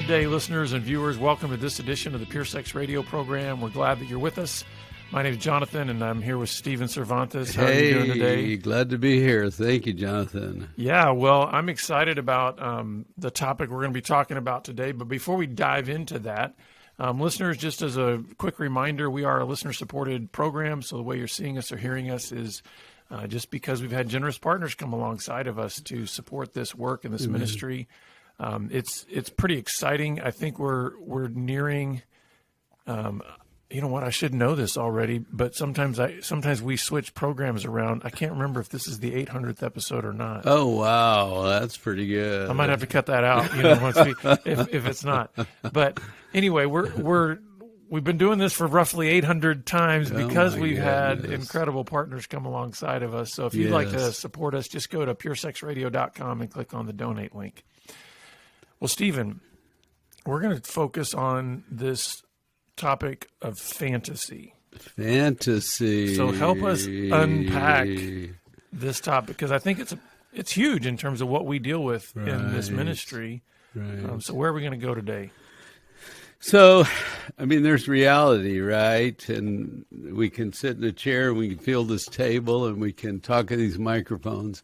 Good day, listeners and viewers. Welcome to this edition of the Pure Sex Radio program. We're glad that you're with us. My name is Jonathan, and I'm here with Steven Cervantes. How are you doing today? Glad to be here. Thank you, Jonathan. Yeah, well, I'm excited about the topic we're going to be talking about today. But before we dive into that, listeners, just as a quick reminder, we are a listener-supported program, so the way you're seeing us or hearing us is just because we've had generous partners come alongside of us to support this work and this ministry. It's pretty exciting. I think we're nearing. You know what? I should know this already, but sometimes we switch programs around. I can't remember if this is the 800th episode or not. Oh wow, that's pretty good. I might have to cut that out. Once if it's not. But anyway, we've been doing this for roughly 800 times because we've had incredible partners come alongside of us. So if you'd like to support us, just go to puresexradio.com and click on the donate link. Well, Stephen, we're going to focus on this topic of fantasy. So help us unpack this topic, because I think it's huge in terms of what we deal with in this ministry. Right. So where are we going to go today? So, I mean, there's reality, right? And we can sit in a chair, and we can feel this table, and we can talk at these microphones.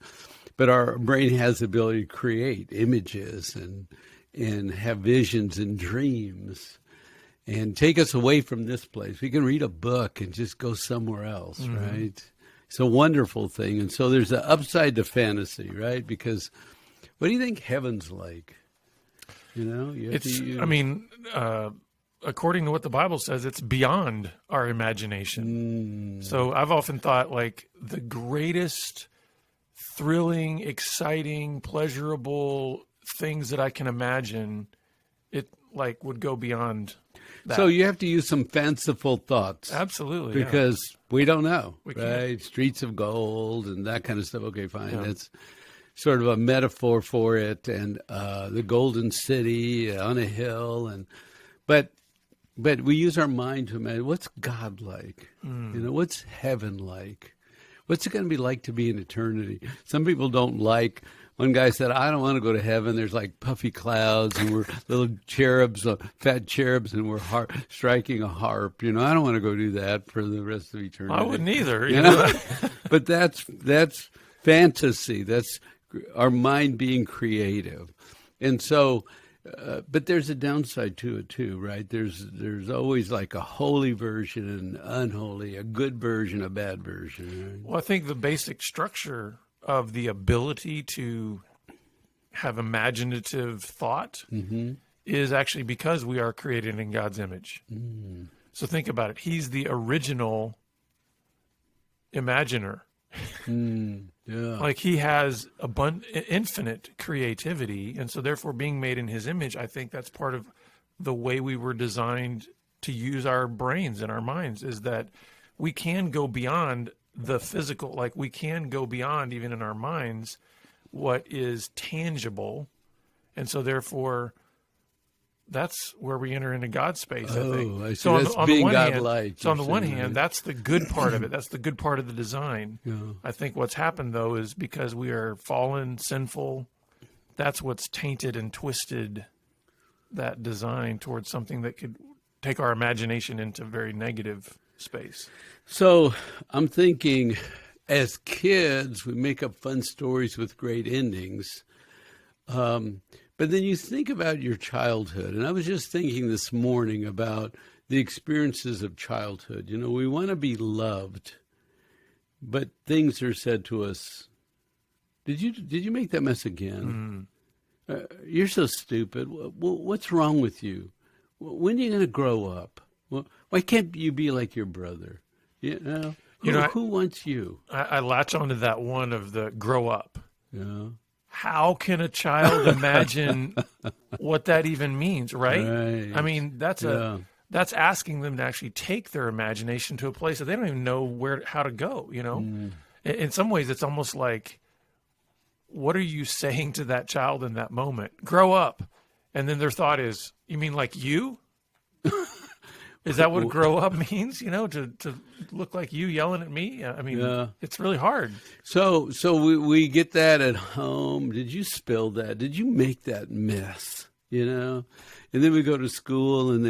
But our brain has the ability to create images and have visions and dreams and take us away from this place. We can read a book and just go somewhere else, right? It's a wonderful thing. And so there's an upside to fantasy, right? Because what do you think heaven's like? According to what the Bible says, it's beyond our imagination. So I've often thought, like, the greatest thrilling, exciting, pleasurable things that I can imagine, it like would go beyond that. So you have to use some fanciful thoughts. Absolutely. Because we don't know, we right? Can't. Streets of gold and that kind of stuff. Okay, fine. Yeah. That's sort of a metaphor for it. And the golden city on a hill. But we use our mind to imagine, what's God like? What's heaven like? What's it going to be like to be in eternity? Some people don't like. One guy said, I don't want to go to heaven. There's like puffy clouds and we're little cherubs, fat cherubs, and we're striking a harp. I don't want to go do that for the rest of eternity. I wouldn't either. But that's fantasy. That's our mind being creative. And so, but there's a downside to it too, right? There's always like a holy version and unholy, a good version, a bad version. Right? Well, I think the basic structure of the ability to have imaginative thought is actually because we are created in God's image. So think about it. He's the original imaginer. Yeah. Like, he has infinite creativity, and so therefore being made in his image, I think that's part of the way we were designed to use our brains and our minds, is that we can go beyond the physical, like we can go beyond even in our minds what is tangible, and so therefore that's where we enter into God's space, I think. I see. So that's on being the one God-like. hand, so on the one hand, that's the good part of it. That's the good part of the design. Yeah. I think what's happened, though, is because we are fallen, sinful, that's what's tainted and twisted that design towards something that could take our imagination into very negative space. So I'm thinking, as kids, we make up fun stories with great endings. But then you think about your childhood, and I was just thinking this morning about the experiences of childhood. We want to be loved, but things are said to us. Did you make that mess again? You're so stupid. What's wrong with you? When are you going to grow up? Why can't you be like your brother? Who wants you? I latch onto that one of the grow up. Yeah. How can a child imagine what that even means, right? I mean, that's asking them to actually take their imagination to a place that they don't even know how to go, In some ways, it's almost like, what are you saying to that child in that moment? Grow up. And then their thought is, you mean like you? Is that what grow up means? To look like you yelling at me? I mean, It's really hard. So we get that at home. Did you spill that? Did you make that mess? you know. And then we go to school and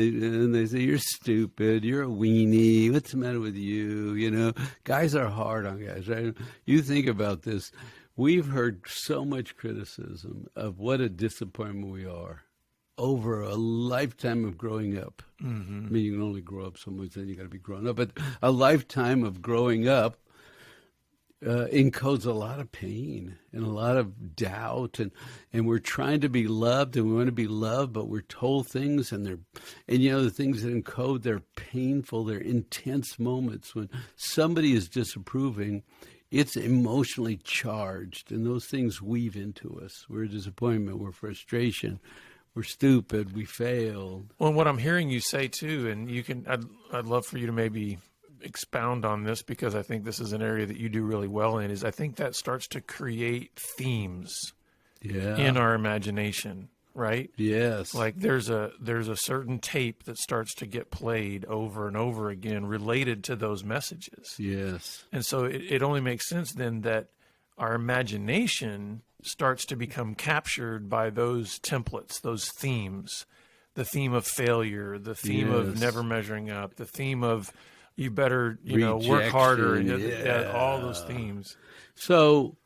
they say, you're stupid, you're a weenie, what's the matter with you? You know, guys are hard on guys, right? You think about this. We've heard so much criticism of what a disappointment we are over a lifetime of growing up. Mm-hmm. I mean, you can only grow up so much, then you got to be grown up. But a lifetime of growing up encodes a lot of pain and a lot of doubt, and we're trying to be loved, and we want to be loved, but we're told things, and the things that encode, they're painful, they're intense moments when somebody is disapproving. It's emotionally charged, and those things weave into us. We're disappointment, we're frustration, we're stupid, we failed. Well, what I'm hearing you say too, and I'd love for you to maybe expound on this, because I think this is an area that you do really well in, is I think that starts to create themes in our imagination, right? Yes. Like there's a certain tape that starts to get played over and over again related to those messages. Yes. And so it only makes sense then that our imagination starts to become captured by those templates, those themes, the theme of failure, the theme of never measuring up, the theme of you better, work harder, and all those themes. So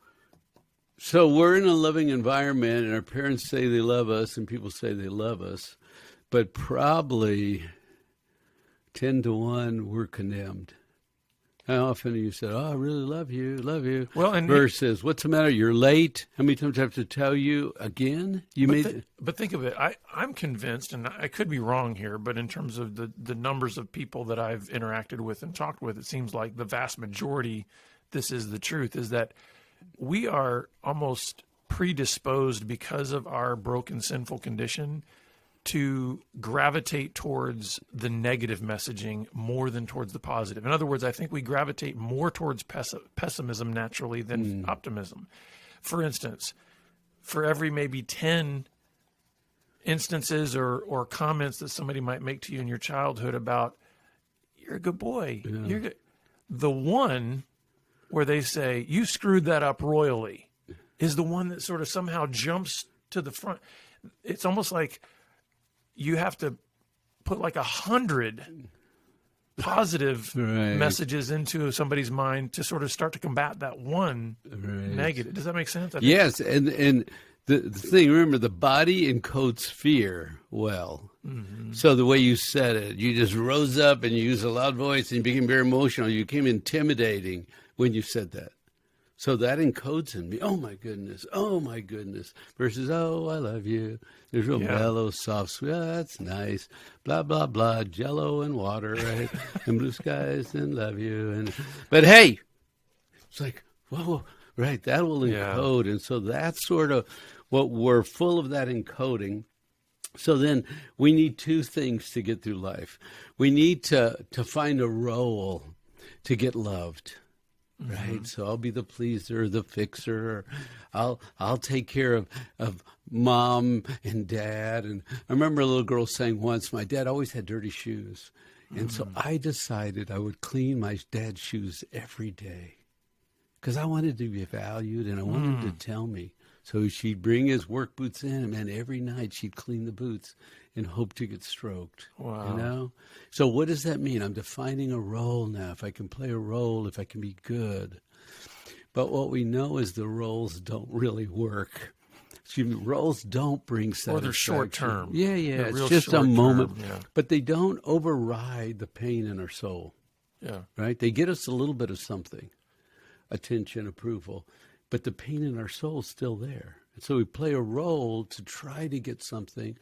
we're in a loving environment, and our parents say they love us, and people say they love us, but probably 10 to 1, we're condemned. How often have you said, "Oh, I really love you," Well, and versus, "What's the matter? You're late." How many times do I have to tell you again? But think of it. I'm convinced, and I could be wrong here, but in terms of the numbers of people that I've interacted with and talked with, it seems like the vast majority, this is the truth, is that we are almost predisposed because of our broken, sinful condition to gravitate towards the negative messaging more than towards the positive. In other words, I think we gravitate more towards pessimism naturally than optimism. For instance, for every maybe 10 instances or comments that somebody might make to you in your childhood about, you're a good boy, you're good, the one where they say, you screwed that up royally, is the one that sort of somehow jumps to the front. It's almost like you have to put like 100 positive messages into somebody's mind to sort of start to combat that one negative. Does that make sense? Yes, and the thing, remember, the body encodes fear well. Mm-hmm. So the way you said it, you just rose up and you used a loud voice and you became very emotional. You became intimidating when you said that. So that encodes in me, oh my goodness, versus, oh, I love you. There's real mellow, soft, sweet, oh, that's nice, blah, blah, blah, jello and water, right? And blue skies and love you. But hey, it's like, whoa, right, that will encode. Yeah. And so that's sort of what we're full of, that encoding. So then we need two things to get through life. We need to find a role to get loved. Right, mm-hmm. So I'll be the pleaser, the fixer. I'll take care of mom and dad. And I remember a little girl saying once, my dad always had dirty shoes, and so I decided I would clean my dad's shoes every day because I wanted to be valued and I wanted him to tell me. So she'd bring his work boots in, and then every night she'd clean the boots and hope to get stroked. Wow. You know? So what does that mean? I'm defining a role now. If I can play a role, if I can be good. But what we know is the roles don't really work. Roles don't bring satisfaction. Or they're short term. Yeah. It's just a moment. But they don't override the pain in our soul. Yeah. Right? They get us a little bit of something. Attention, approval. But the pain in our soul is still there. And so we play a role to try to get something.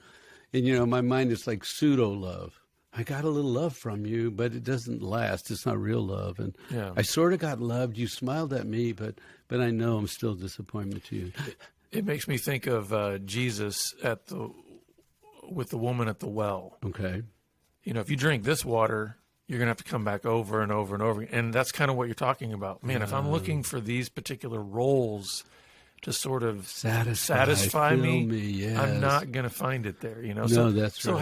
And, my mind is like pseudo-love. I got a little love from you, but it doesn't last. It's not real love. And I sort of got loved. You smiled at me, but I know I'm still a disappointment to you. It makes me think of Jesus with the woman at the well. Okay. If you drink this water, you're going to have to come back over and over and over. And that's kind of what you're talking about. Man, if I'm looking for these particular roles to sort of satisfy me, yes. I'm not going to find it there, No, that's so right.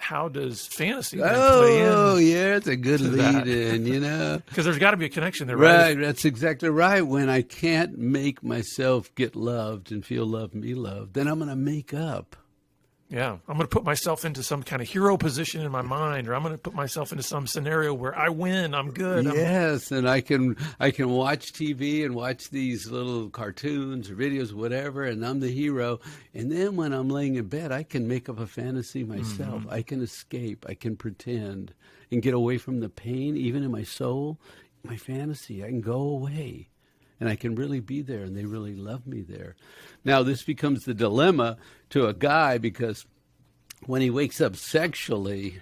How does fantasy play in? Oh, yeah, it's a good lead-in, Because there's got to be a connection there, right? Right, that's exactly right. When I can't make myself get loved and feel loved and be loved, then I'm going to make up Yeah, I'm going to put myself into some kind of hero position in my mind, or I'm going to put myself into some scenario where I win. I'm good. Yes, and I can watch TV and watch these little cartoons or videos, whatever, and I'm the hero. And then when I'm laying in bed, I can make up a fantasy myself. I can escape. I can pretend and get away from the pain, even in my soul, my fantasy. I can go away. And I can really be there, and they really love me there. Now, this becomes the dilemma to a guy, because when he wakes up sexually,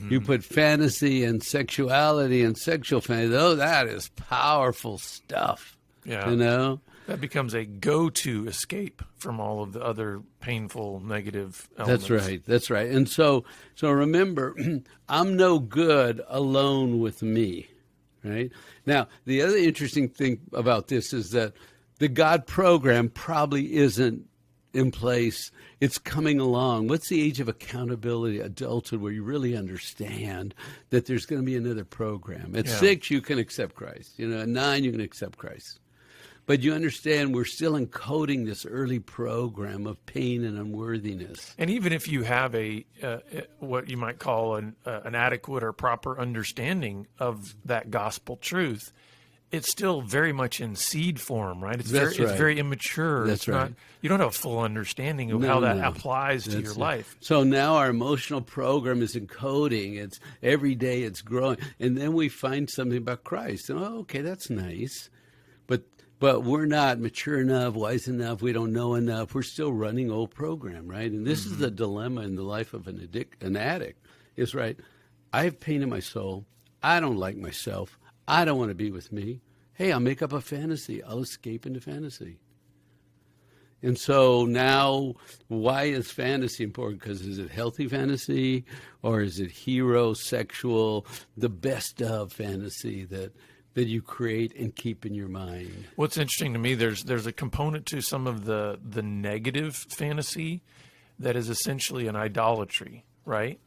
you put fantasy and sexuality and sexual fantasy. Oh, that is powerful stuff. Yeah. You know? That becomes a go-to escape from all of the other painful, negative elements. That's right. That's right. And so remember, I'm no good alone with me. Right? Now, the other interesting thing about this is that the God program probably isn't in place. It's coming along. What's the age of accountability, adulthood, where you really understand that there's going to be another program? At 6, you can accept Christ. At 9, you can accept Christ. But you understand we're still encoding this early program of pain and unworthiness. And even if you have a what you might call an adequate or proper understanding of that gospel truth, it's still very much in seed form, right? It's That's right. It's very immature. That's it's right. not, you don't have a full understanding of how that applies to your life. So now our emotional program is encoding. It's every day it's growing. And then we find something about Christ. And, okay, that's nice. But we're not mature enough, wise enough. We don't know enough. We're still running old program, right? And this is the dilemma in the life of an addict. Is right. I have pain in my soul. I don't like myself. I don't want to be with me. Hey, I'll make up a fantasy. I'll escape into fantasy. And so now, why is fantasy important? Because is it healthy fantasy, or is it hero, sexual, the best of fantasy that you create and keep in your mind? What's interesting to me, there's a component to some of the negative fantasy that is essentially an idolatry, right?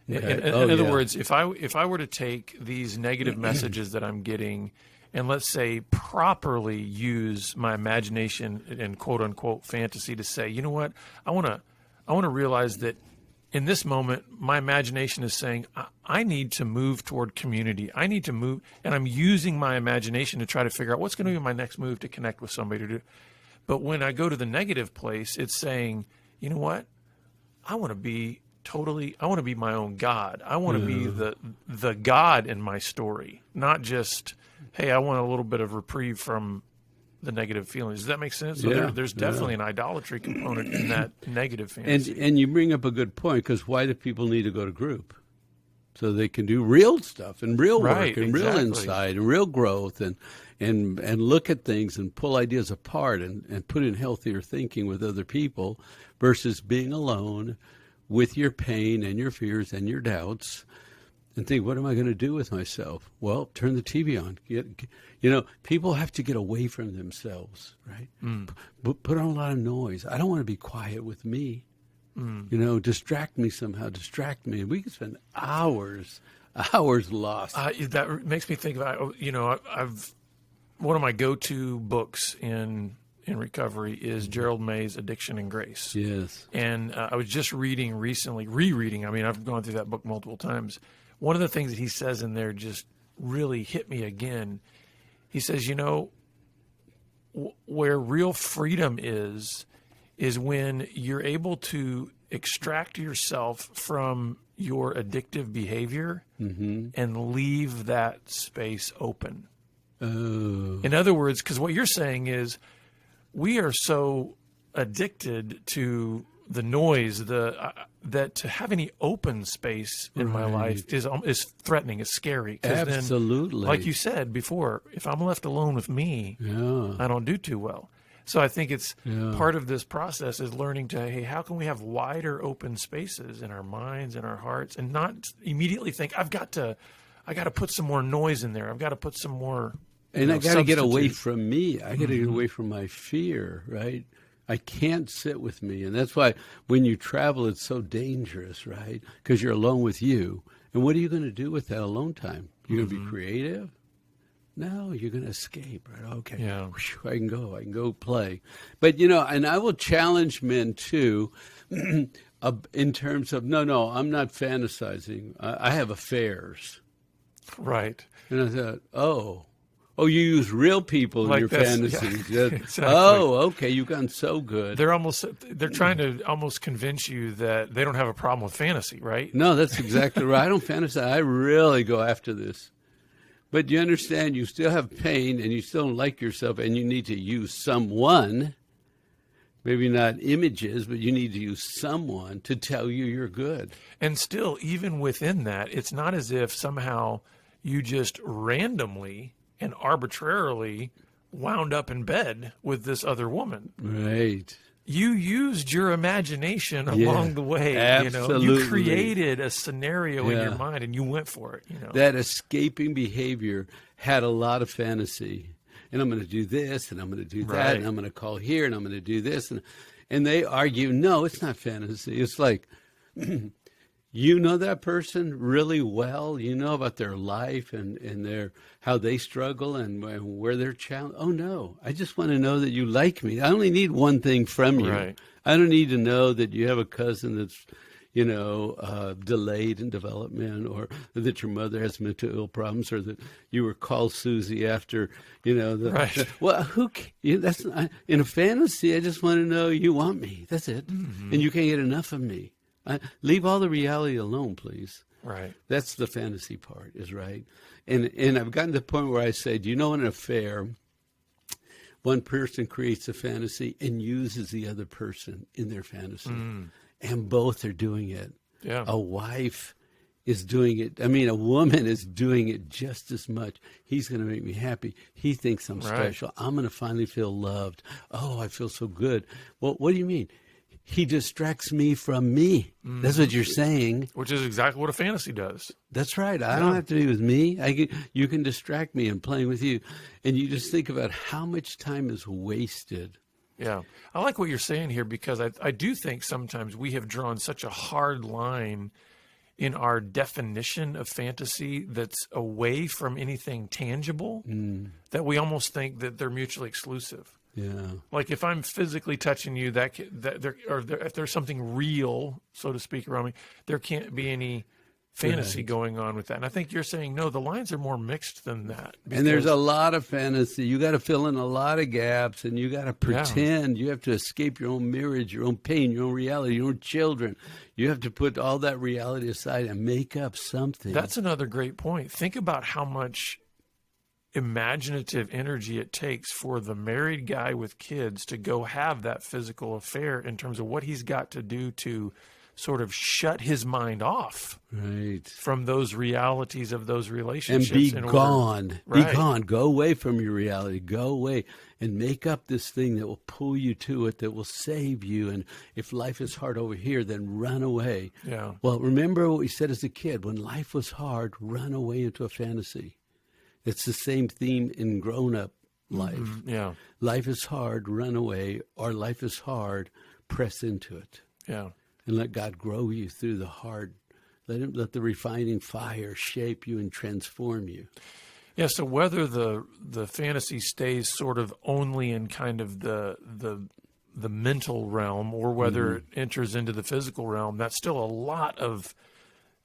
Okay. In other words, if I were to take these negative messages that I'm getting and, let's say, properly use my imagination and quote unquote fantasy to say, you know what, I want to realize that in this moment, my imagination is saying, I need to move toward community. I need to move, and I'm using my imagination to try to figure out what's going to be my next move to connect with somebody to do. But when I go to the negative place, it's saying, you know what? I want to be my own God. I want to be the God in my story, not just, hey, I want a little bit of reprieve from the negative feelings. Does that make sense? So there's definitely an idolatry component in that negative fantasy. And you bring up a good point, because why do people need to go to group? So they can do real stuff and real work and real insight and real growth and look at things and pull ideas apart and put in healthier thinking with other people versus being alone with your pain and your fears and your doubts and think, what am I going to do with myself? Well, turn the TV on. People have to get away from themselves, right? Put on a lot of noise. I don't want to be quiet with me. Distract me somehow. Distract me. And we can spend hours lost. That makes me think about, I've one of my go-to books in recovery is Gerald May's Addiction and Grace. Yes. And I was just rereading. I mean, I've gone through that book multiple times. One of the things that he says in there just really hit me again. He says, where real freedom is when you're able to extract yourself from your addictive behavior and leave that space open. Oh. In other words, because what you're saying is we are so addicted to the noise, that to have any open space in my life is threatening, is scary. Absolutely. Then, like you said before, if I'm left alone with me, I don't do too well. So I think it's part of this process is learning to, hey, how can we have wider open spaces in our minds and our hearts, and not immediately think I got to put some more noise in there. I've got to put some more. And I got to get away from me. I got to get away from my fear, right? I can't sit with me. And that's why when you travel, it's so dangerous, right? Because you're alone with you. And what are you going to do with that alone time? You're going to be creative? No, you're going to escape, right? Okay, whew, I can go play. But, and I will challenge men too. in terms of, no, I'm not fantasizing. I have affairs. Right. And I thought, oh, you use real people in Like your this, fantasies. yeah, That- exactly. Oh, okay, you've gotten so good. They're trying to almost convince you that they don't have a problem with fantasy, right? No, that's exactly right. I don't fantasize. I really go after this. But you understand, you still have pain and you still don't like yourself, and you need to use someone, maybe not images, but you need to use someone to tell you you're good. And still, even within that, it's not as if somehow you just randomly and arbitrarily wound up in bed with this other woman. Right. You used your imagination along the way. Absolutely. You created a scenario in Yeah. your mind and you went for it. That escaping behavior had a lot of fantasy. And I'm going to do this, and I'm going to do that, Right. and I'm going to call here, and I'm going to do this. And they argue, no, it's not fantasy. It's like, you know that person really well. You know about their life and how they struggle and where they're challenged. Oh, no, I just want to know that you like me. I only need one thing from you. Right. I don't need to know that you have a cousin that's, delayed in development, or that your mother has mental ill problems, or that you were called Susie after, Right. well, that's not, in a fantasy, I just want to know you want me. That's it. Mm-hmm. And you can't get enough of me. Leave all the reality alone, please. Right. That's the fantasy part, is right. And I've gotten to the point where I say, do you know in an affair, one person creates a fantasy and uses the other person in their fantasy. And both are doing it. Yeah. A wife is doing it. I mean, a woman is doing it just as much. He's going to make me happy. He thinks I'm Right. special. I'm going to finally feel loved. Oh, I feel so good. Well, what do you mean? He distracts me from me. That's what you're saying. Which is exactly what a fantasy does. That's right. I don't have to be with me. You can distract me in playing with you. And you just think about how much time is wasted. Yeah. I like what you're saying here, because I do think sometimes we have drawn such a hard line in our definition of fantasy that's away from anything tangible that we almost think that they're mutually exclusive. Yeah. Like if I'm physically touching you, if there's something real, so to speak, around me, there can't be any fantasy going on with that. And I think you're saying, no, the lines are more mixed than that. And there's because- a lot of fantasy. You got to fill in a lot of gaps, and you got to pretend. You have to escape your own mirage, your own pain, your own reality, your own children. You have to put all that reality aside and make up something. That's another great point. Think about how much imaginative energy it takes for the married guy with kids to go have that physical affair, in terms of what he's got to do to sort of shut his mind off right. from those realities of those And relationships. be in order- gone. Right. Be gone. Go away from your reality. Go away and make up this thing that will pull you to it, that will save you. And if life is hard over here, then run away. Yeah. Well, remember what we said as a kid. When life was hard, run away into a fantasy. It's the same theme in grown-up life. Yeah. Life is hard, run away, or life is hard, press into it. Yeah. And let God grow you through the hard. Let the refining fire shape you and transform you. Yeah. So whether the fantasy stays sort of only in kind of the mental realm, or whether it enters into the physical realm, that's still a lot of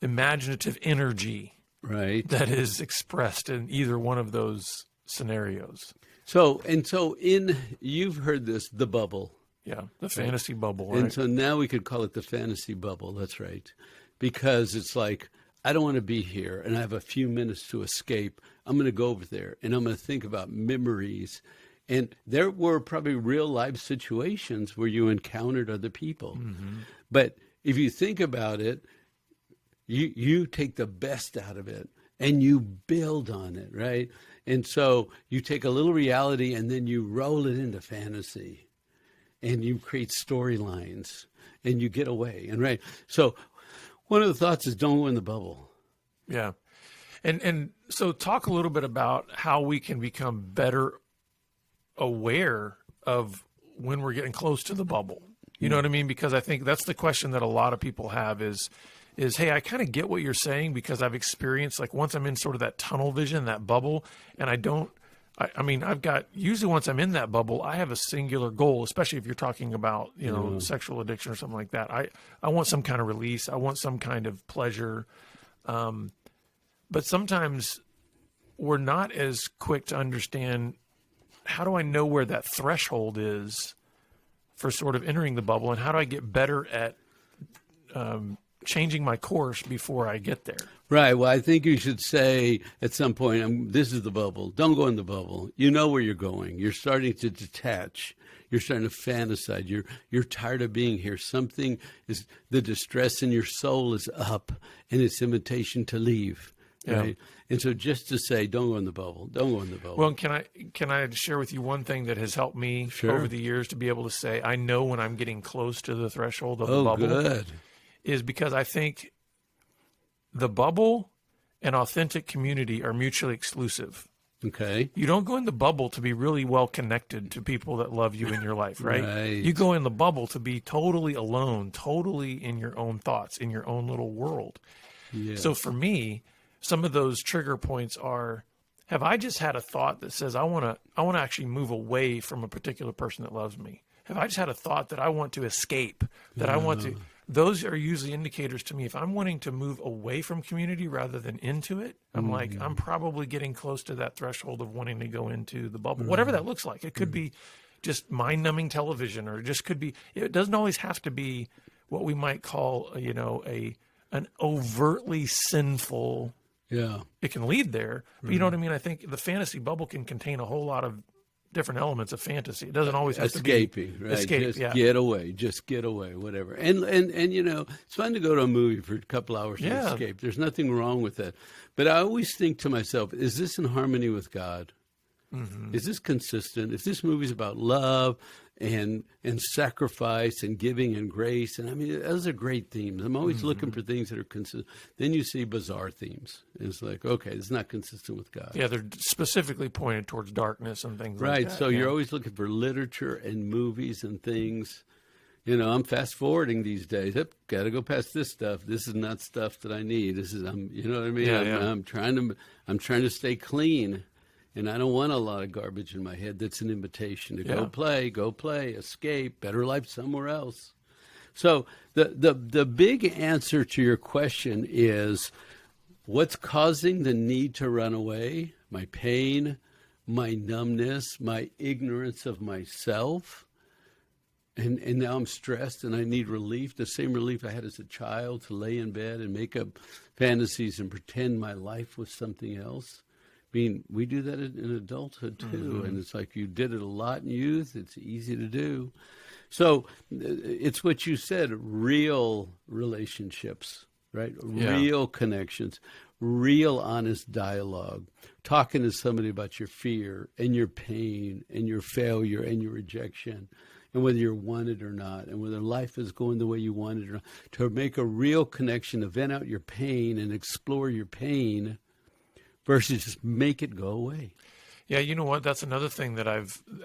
imaginative energy Right. that is expressed in either one of those scenarios. So you've heard this, the bubble. Yeah. The fantasy bubble. Right? And so now we could call it the fantasy bubble. That's right. Because it's like, I don't want to be here and I have a few minutes to escape. I'm going to go over there and I'm going to think about memories. And there were probably real life situations where you encountered other people. But if you think about it, you take the best out of it and you build on it, right? And so you take a little reality and then you roll it into fantasy. And you create storylines, and you get away. And right, so one of the thoughts is don't go in the bubble. Yeah. And so talk a little bit about how we can become better aware of when we're getting close to the bubble. You know what I mean? Because I think that's the question that a lot of people have is, hey, I kind of get what you're saying, because I've experienced, like, once I'm in sort of that tunnel vision, that bubble, and I don't I mean, I've got, usually once I'm in that bubble, I have a singular goal, especially if you're talking about, sexual addiction or something like that. I want some kind of release. I want some kind of pleasure. But sometimes we're not as quick to understand, how do I know where that threshold is for sort of entering the bubble, and how do I get better at changing my course before I get there? Right. Well, I think you should say at some point, this is the bubble. Don't go in the bubble. You know where you're going. You're starting to detach. You're starting to fantasize. You're tired of being here. Something is, the distress in your soul is up, and it's invitation to leave. Right. And so just to say, don't go in the bubble. Don't go in the bubble. Well, can I share with you one thing that has helped me over the years to be able to say, I know when I'm getting close to the threshold of the bubble? Good. Is because I think the bubble and authentic community are mutually exclusive. Okay. You don't go in the bubble to be really well connected to people that love you in your life, right? Right. You go in the bubble to be totally alone, totally in your own thoughts, in your own little world. Yeah. So for me, some of those trigger points are, have I just had a thought that says I want to actually move away from a particular person that loves me? Have I just had a thought that I want to escape, that I want to? Those are usually indicators to me. If I'm wanting to move away from community rather than into it, I'm like, I'm probably getting close to that threshold of wanting to go into the bubble, whatever that looks like. It could be just mind-numbing television, or it just could be, it doesn't always have to be what we might call, an overtly sinful. Yeah. It can lead there, but you know what I mean? I think the fantasy bubble can contain a whole lot of different elements of fantasy. It doesn't always have escaping, to be right? escape. Just get away, whatever. And it's fun to go to a movie for a couple hours to escape. There's nothing wrong with that. But I always think to myself, is this in harmony with God? Mm-hmm. Is this consistent? If this movie's about love and sacrifice and giving and grace, and I mean, those are great themes. I'm always looking for things that are consistent. Then you see bizarre themes. It's like, okay, it's not consistent with God. Yeah, they're specifically pointed towards darkness and things like that. Right, so you're always looking for literature and movies and things. I'm fast forwarding these days. Got to go past this stuff. This is not stuff that I need. You know what I mean? I'm trying to stay clean. And I don't want a lot of garbage in my head. That's an invitation to go play, escape, better life somewhere else. So the big answer to your question is, what's causing the need to run away? My pain, my numbness, my ignorance of myself. And now I'm stressed and I need relief, the same relief I had as a child, to lay in bed and make up fantasies and pretend my life was something else. I mean, we do that in adulthood too, and it's like you did it a lot in youth. It's easy to do. So it's what you said, real relationships, right? Yeah. Real connections, real honest dialogue, talking to somebody about your fear and your pain and your failure and your rejection, and whether you're wanted or not, and whether life is going the way you want it or not, to make a real connection, to vent out your pain and explore your pain, versus just make it go away. Yeah, you know what? That's another thing that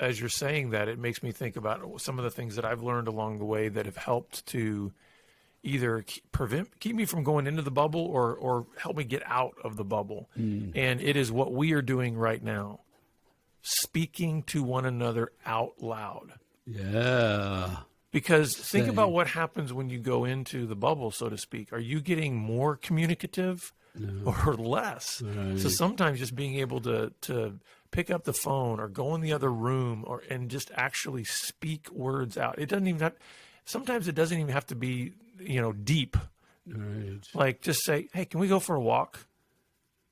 as you're saying that, it makes me think about some of the things that I've learned along the way that have helped to either keep me from going into the bubble or help me get out of the bubble. And it is what we are doing right now, speaking to one another out loud. Yeah. Because think about what happens when you go into the bubble, so to speak. Are you getting more communicative? No. Or less. Right. So sometimes just being able to pick up the phone or go in the other room and just actually speak words out. It doesn't even have. Sometimes it doesn't even have to be deep. Right. Like just say, hey, can we go for a walk?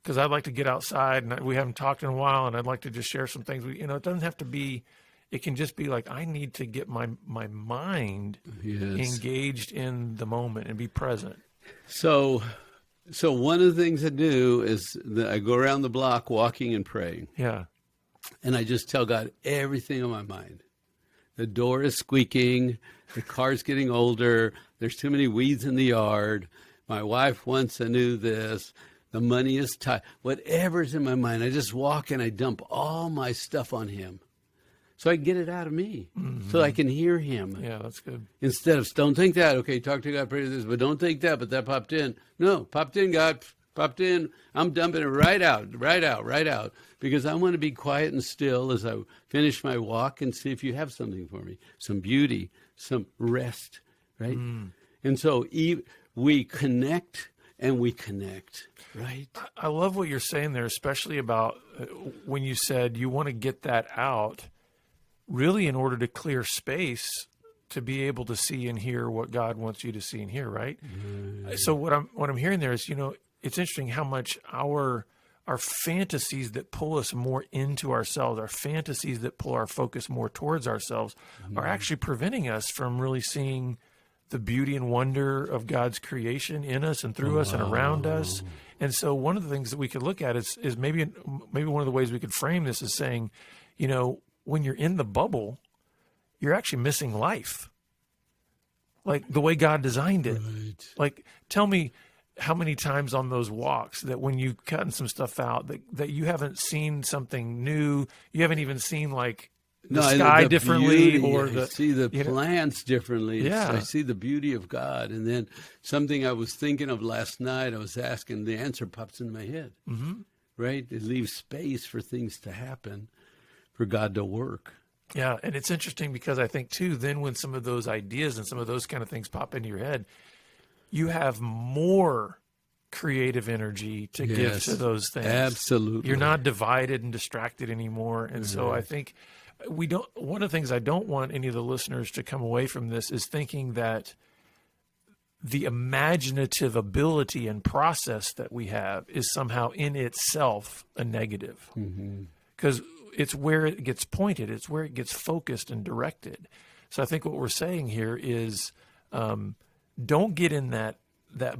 Because I'd like to get outside and we haven't talked in a while, and I'd like to just share some things. It doesn't have to be. It can just be like, I need to get my mind engaged in the moment and be present. So one of the things I do is that I go around the block walking and praying. Yeah. And I just tell God everything on my mind. The door is squeaking. The car's getting older. There's too many weeds in the yard. My wife wants a new this. The money is tight. Whatever's in my mind, I just walk and I dump all my stuff on him. So I get it out of me, so I can hear him. Yeah, that's good. Instead of, don't think that. Okay, talk to God, pray to this, but don't think that. But that popped in. No, popped in, God. Popped in. I'm dumping it right out, because I want to be quiet and still as I finish my walk and see if you have something for me, some beauty, some rest, right? And so we connect and we connect, right? I love what you're saying there, especially about when you said you want to get that out, really in order to clear space to be able to see and hear what God wants you to see and hear, right? So what I'm hearing there is, it's interesting how much our fantasies that pull us more into ourselves, our fantasies that pull our focus more towards ourselves, are actually preventing us from really seeing the beauty and wonder of God's creation in us and through us and around us. And so one of the things that we could look at is maybe one of the ways we could frame this is saying, when you're in the bubble, you're actually missing life, like the way God designed it. Right. Like, tell me how many times on those walks that when you cutting some stuff out that you haven't seen something new, you haven't even seen like the sky differently, beauty, or I see the plants differently. Yeah. I see the beauty of God. And then something I was thinking of last night, I was asking, the answer pops in my head, right? It leaves space for things to happen, for God to work. Yeah, and it's interesting because I think too, then when some of those ideas and some of those kind of things pop into your head, you have more creative energy to give to those things. Absolutely. You're not divided and distracted anymore. And so I think one of the things I don't want any of the listeners to come away from this is thinking that the imaginative ability and process that we have is somehow in itself a negative. Because it's where it gets pointed. It's where it gets focused and directed. So I think what we're saying here is don't get in that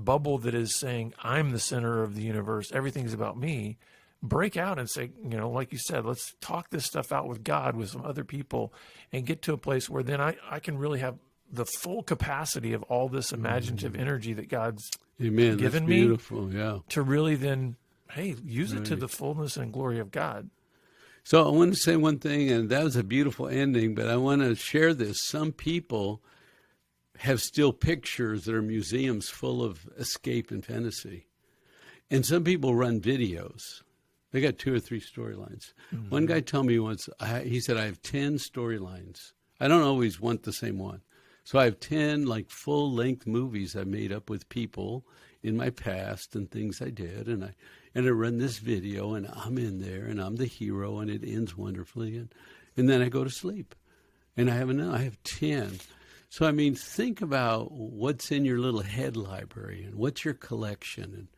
bubble that is saying, I'm the center of the universe, everything's about me. Break out and say, like you said, let's talk this stuff out with God, with some other people, and get to a place where then I can really have the full capacity of all this imaginative energy that God's given me. Beautiful, yeah. To really then, use it to the fullness and glory of God. So I want to say one thing, and that was a beautiful ending, but I want to share this. Some people have still pictures that are museums full of escape and fantasy. And some people run videos. They got 2 or 3 storylines. One guy told me once, he said, I have 10 storylines. I don't always want the same one. So I have 10 like full-length movies I made up with people in my past and things I did. And I run this video, and I'm in there, and I'm the hero, and it ends wonderfully. And then I go to sleep. And I have 10. So, think about what's in your little head library and what's your collection.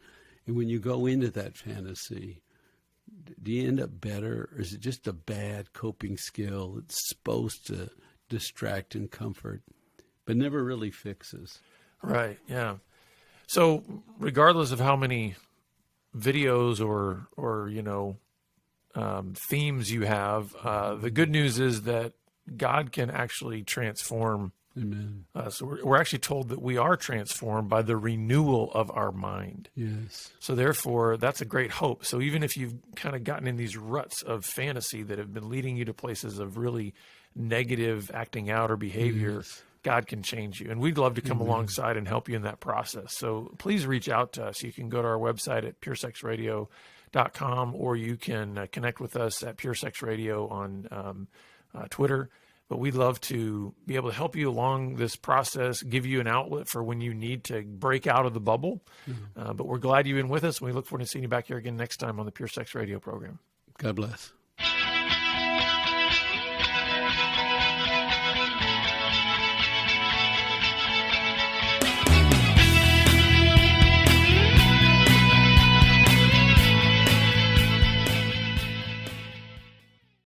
And when you go into that fantasy, do you end up better, or is it just a bad coping skill that's supposed to distract and comfort, but never really fixes? Right, yeah. So regardless of how many videos or themes you have, the good news is that God can actually transform. Amen. So we're actually told that we are transformed by the renewal of our mind. Yes. So therefore, that's a great hope. So even if you've kind of gotten in these ruts of fantasy that have been leading you to places of really negative acting out or behavior, God can change you. And we'd love to come alongside and help you in that process. So please reach out to us. You can go to our website at puresexradio.com, or you can connect with us at Pure Sex Radio on Twitter. But we'd love to be able to help you along this process, give you an outlet for when you need to break out of the bubble. But we're glad you've been with us, and we look forward to seeing you back here again next time on the Pure Sex Radio program. God bless.